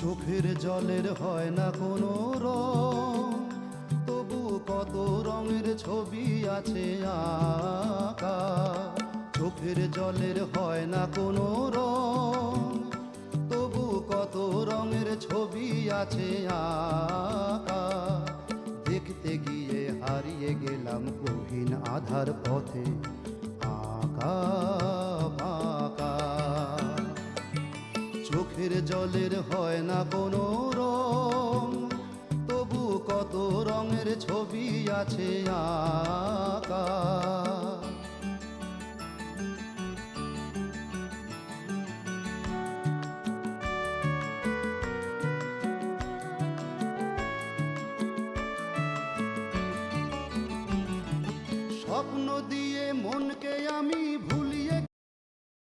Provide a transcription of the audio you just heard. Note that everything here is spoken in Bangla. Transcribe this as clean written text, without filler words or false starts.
চোখের জলের হয় না কোনো রং, তবু কত রঙের ছবি আছে আঁকা। চোখের জলের হয় না কোনো রং, তবু কত রঙের ছবি আছে আঁকা। দেখতে গিয়ে হারিয়ে গেলাম গহীন আধার পথে আঁকা বাঁকা। চোখের জলের হয় না কোনো রং, তবু কত রঙের ছবি আছে আঁকা। স্বপ্ন দিয়ে